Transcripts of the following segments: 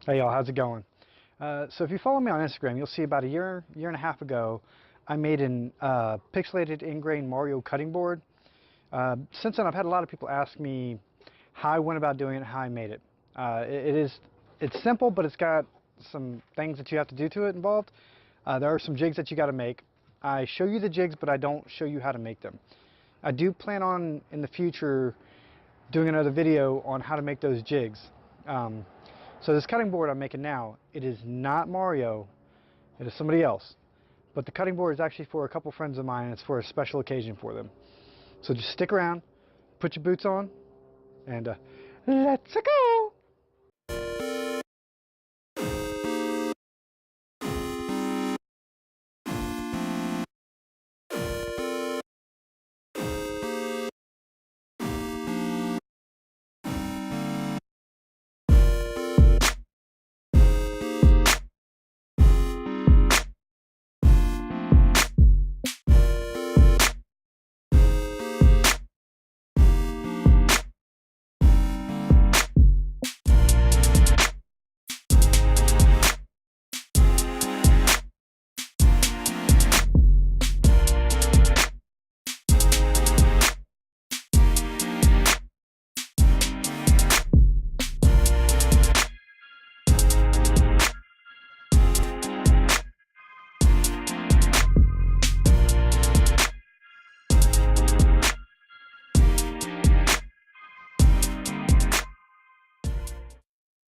Hey y'all, how's it going? So if you follow me on Instagram, you'll see about a year and a half ago, I made an Pixelated End Grain Mario cutting board. Since then, I've had a lot of people ask me how I went about doing it, how I made it. It's simple, but it's got some things that you have to do to it involved. There are some jigs that you got to make. I show you the jigs, but I don't show you how to make them. I do plan on in the future doing another video on how to make those jigs. Um, so this cutting board I'm making now, it is not Mario, it is somebody else. But the cutting board is actually for a couple friends of mine, and it's for a special occasion for them. So just stick around, put your boots on, and let's go!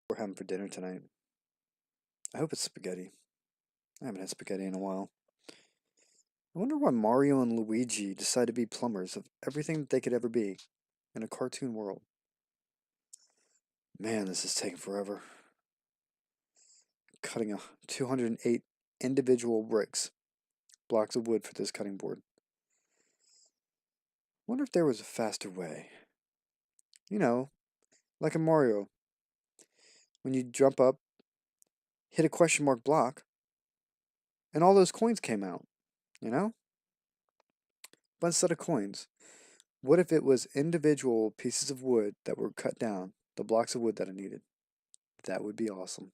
We're having for dinner tonight. I hope it's spaghetti. I haven't had spaghetti in a while. I wonder why Mario and Luigi decide to be plumbers of everything that they could ever be in a cartoon world. Man, this is taking forever. Cutting 208 individual blocks of wood for this cutting board. Wonder if there was a faster way. You know, like in Mario, when you jump up, hit a question mark block, and all those coins came out, you know? But instead of coins, what if it was individual pieces of wood that were cut down, the blocks of wood that I needed? That would be awesome.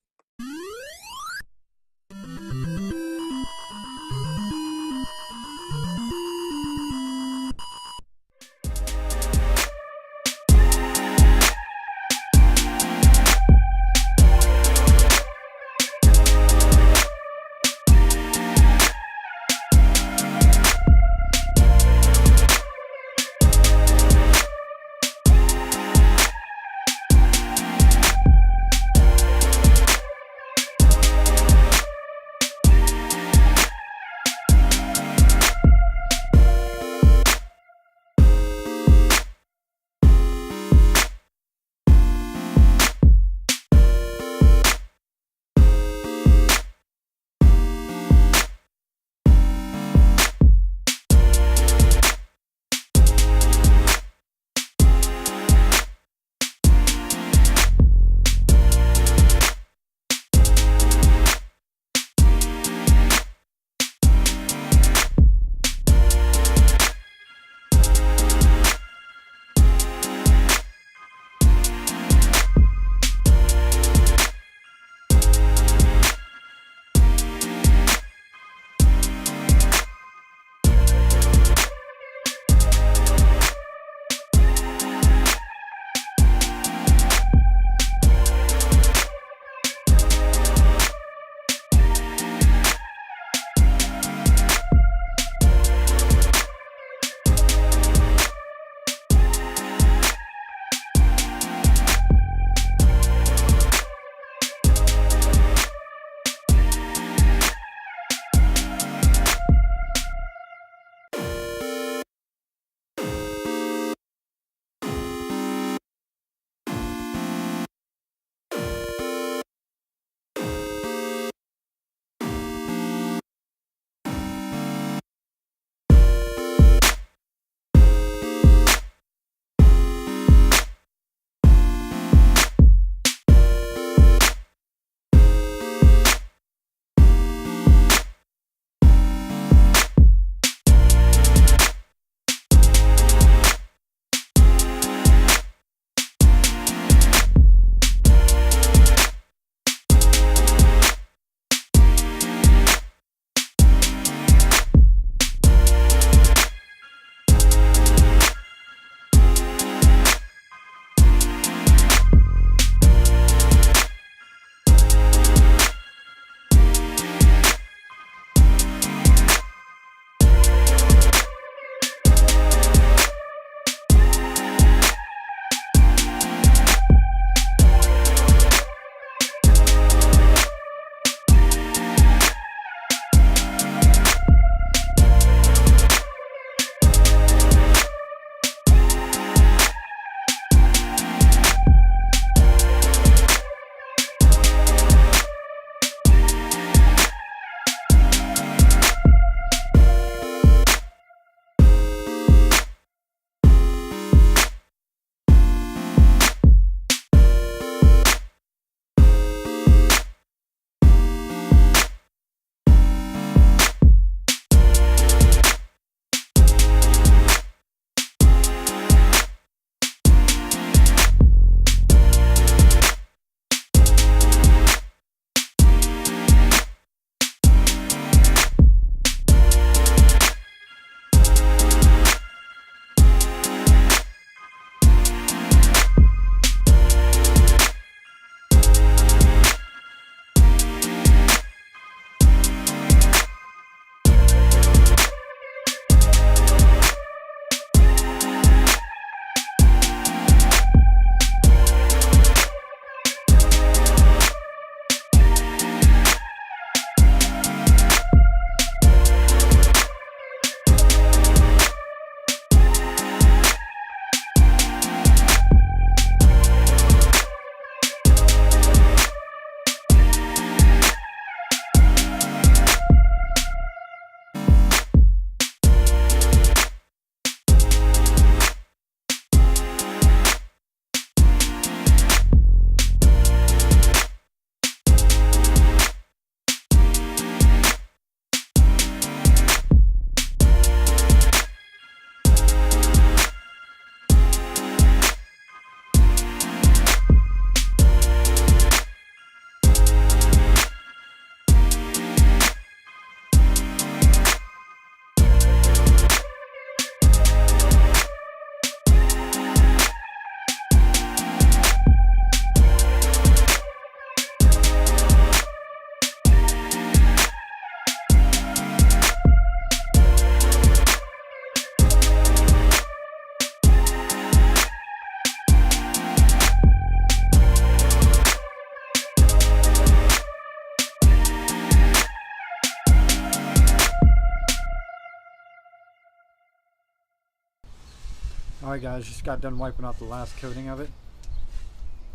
Alright guys, just got done wiping off the last coating of it.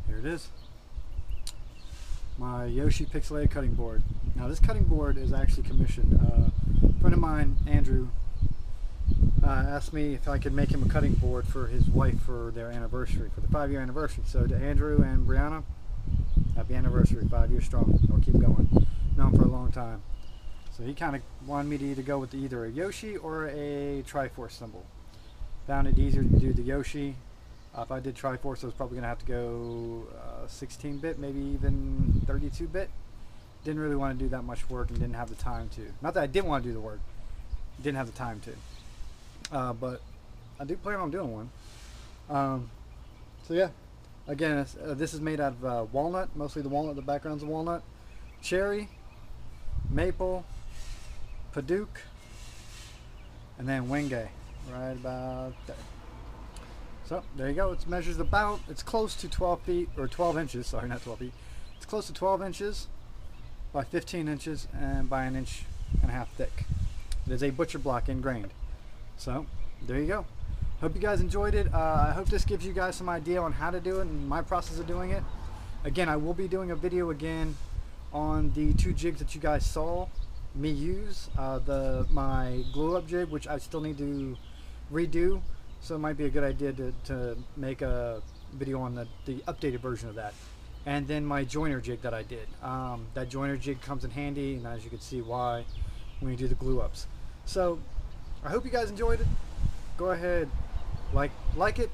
Here it is. My Yoshi Pixilated cutting board. Now this cutting board is actually commissioned. A friend of mine, Andrew, asked me if I could make him a cutting board for his wife for their anniversary, for the 5-year anniversary. So to Andrew and Brianna, happy anniversary, 5 years strong. We'll keep going. Known for a long time. So he kind of wanted me to either go with either a Yoshi or a Triforce symbol. Found it easier to do the Yoshi. If I did Triforce, I was probably going to have to go 16-bit, maybe even 32-bit. Didn't really want to do that much work and didn't have the time to. Not that I didn't want to do the work, didn't have the time to. But I do plan on doing one. So yeah, again, this is made out of walnut, mostly the walnut, the background's of walnut, cherry, maple, Paduke, and then Wenge, right about there. So there you go. It measures about, it's close to 12 feet, or 12 inches, sorry, not 12 feet. It's close to 12 inches by 15 inches and by 1.5 inches thick. It is a butcher block ingrained. So there you go. Hope you guys enjoyed it. I hope this gives you guys some idea on how to do it and my process of doing it. Again, I will be doing a video again on the 2 jigs that you guys saw me use. My glue up jig, which I still need to redo. So it might be a good idea to make a video on the updated version of that. And then my joiner jig that I did. That joiner jig comes in handy, and as you can see why when you do the glue ups. So I hope you guys enjoyed it. Go ahead, like it,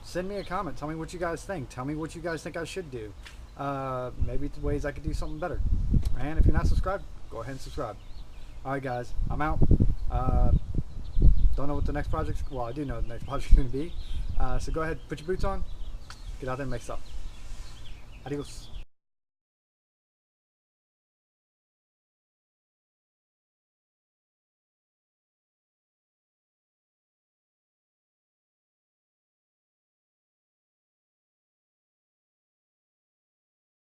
send me a comment, tell me what you guys think, tell me what you guys think I should do. Maybe ways I could do something better. And if you're not subscribed, go ahead and subscribe. Alright guys, I'm out. Don't know what the next project's, well, I do know what the next project's going to be. So go ahead, put your boots on, get out there and make stuff. Adios.